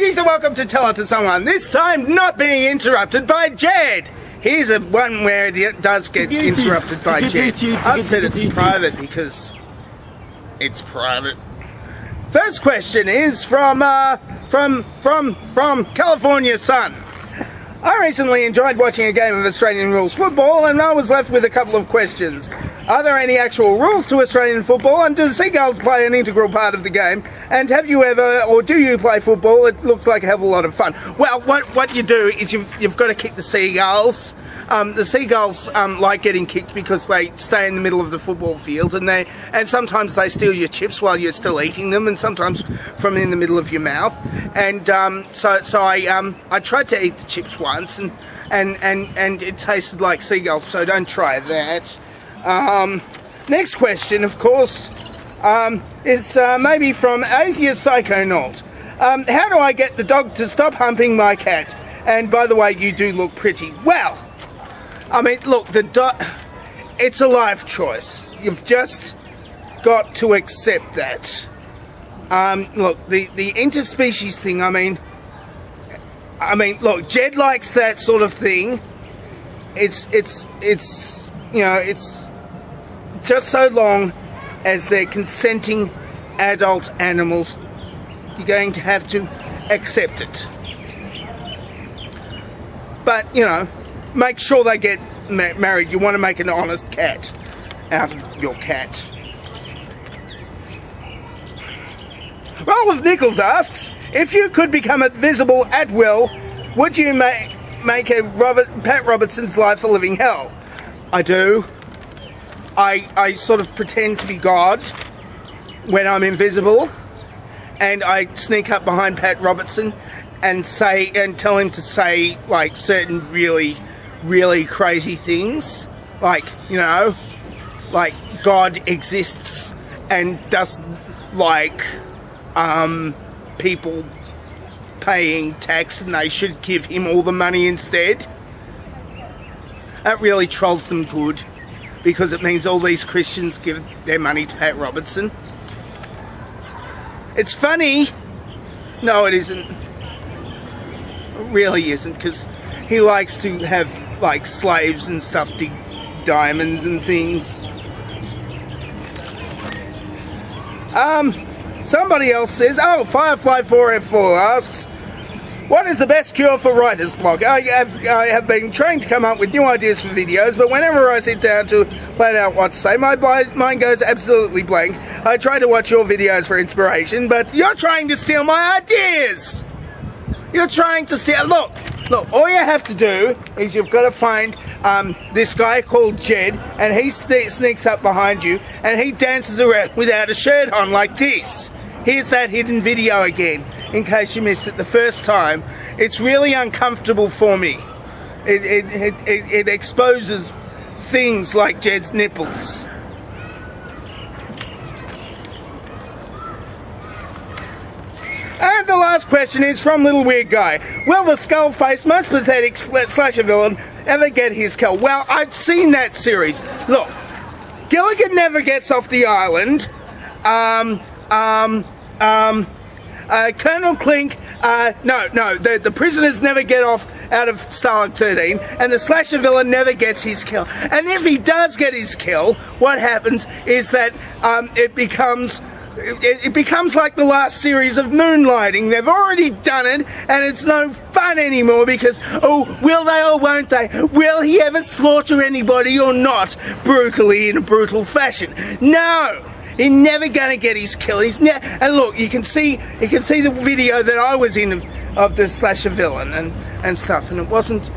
Greetings and welcome to Tell It to Someone. This time not being interrupted by Jed. Here's a one where it does get interrupted by Jed. I've said it's private because it's private. First question is from California Sun. I recently enjoyed watching a game of Australian rules football and I was left with a couple of questions. Are there any actual rules to Australian football, and do the Seagulls play an integral part of the game? And have you ever, or do you play football? It looks like a hell of a lot of fun. Well, what you do is you've got to kick the Seagulls. The Seagulls like getting kicked because they stay in the middle of the football field, and sometimes they steal your chips while you're still eating them, and sometimes from in the middle of your mouth. And so I tried to eat the chips once, and it tasted like seagulls. So don't try that. Next question, of course, is maybe from Atheist Psychonaut. How do I get the dog to stop humping my cat? And by the way, you do look pretty well. I mean, look, it's a life choice. You've just got to accept that. Look, the interspecies thing, I mean, look, Jed likes that sort of thing. It's you know, it's just so long as they're consenting adult animals, you're going to have to accept it. But, you know, make sure they get married. You want to make an honest cat out of your cat. Roll of Nichols asks, if you could become invisible at will, would you make Pat Robertson's life a living hell? I do. I sort of pretend to be God when I'm invisible, and I sneak up behind Pat Robertson and tell him to say like certain really crazy things, like, you know, like God exists and doesn't like people paying tax and they should give him all the money instead. That really trolls them good, because it means all these Christians give their money to Pat Robertson. It's funny. No, it isn't. It really isn't, because he likes to have like slaves and stuff dig diamonds and things. Somebody else says, oh, Firefly4F4 asks, what is the best cure for writer's block? I have been trained to come up with new ideas for videos, but whenever I sit down to plan out what to say, my mind goes absolutely blank. I try to watch your videos for inspiration, but you're trying to steal my ideas! You're trying to steal... Look, all you have to do is you've got to find this guy called Jed, and he sneaks up behind you, and he dances around without a shirt on like this. Here's that hidden video again, in case you missed it the first time. It's really uncomfortable for me. It exposes things like Jed's nipples. And the last question is from Little Weird Guy. Will the skull-faced, most pathetic slasher villain ever get his kill? Well, I've seen that series. Look, Gilligan never gets off the island. Colonel Clink, the prisoners never get off out of Stalag 13, and the slasher villain never gets his kill. And if he does get his kill, what happens is that it becomes like the last series of Moonlighting. They've already done it, and it's no fun anymore because, oh, will they or won't they? Will he ever slaughter anybody or not? Brutally, in a brutal fashion. No! He's never gonna get his kill. And look, you can see the video that I was in of the slasher villain and stuff, and it wasn't.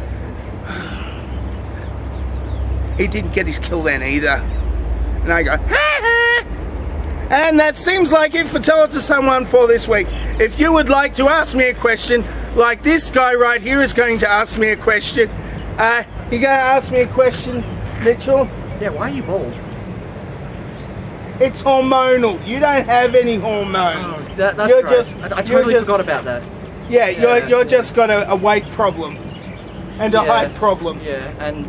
He didn't get his kill then either. And I go, ha ha! And that seems like it for Tell It to Someone for this week. If you would like to ask me a question, like this guy right here is going to ask me a question, you gonna ask me a question, Mitchell? Yeah. Why are you bald? It's hormonal. You don't have any hormones. Oh, that's you're right. just, I totally forgot about that. Yeah, you're just got a weight problem and a height problem. Yeah, and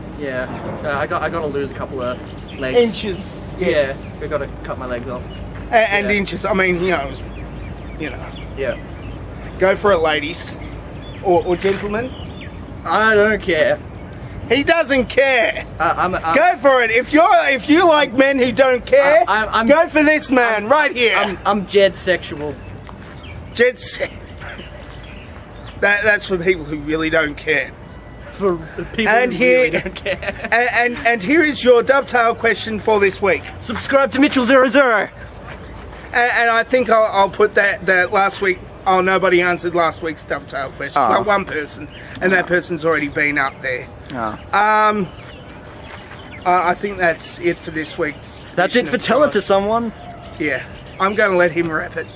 I got to lose a couple of legs. Inches. Yes. Yeah, I got to cut my legs off. And inches. I mean, you know. Yeah. Go for it, ladies. Or gentlemen. I don't care. He doesn't care. I'm Go for it. If you like men who don't care, go for this man right here. I'm Jed sexual. That's for people who really don't care. For people who really don't care. And here is your dovetail question for this week. Subscribe to Mitchell00. And I think I'll put that last week. Oh, nobody answered last week's dovetail question. Oh. Well, one person, and that person's already been up there. Oh. I think that's it for this week's. That's it for Tell It to Someone. Yeah, I'm going to let him wrap it.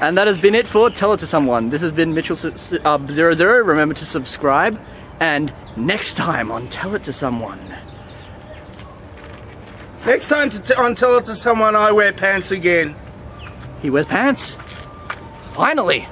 And that has been it for Tell It to Someone. This has been Mitchell00. Remember to subscribe. And next time on Tell It to Someone. Next time on Tell It to Someone, I wear pants again. He wears pants. Finally.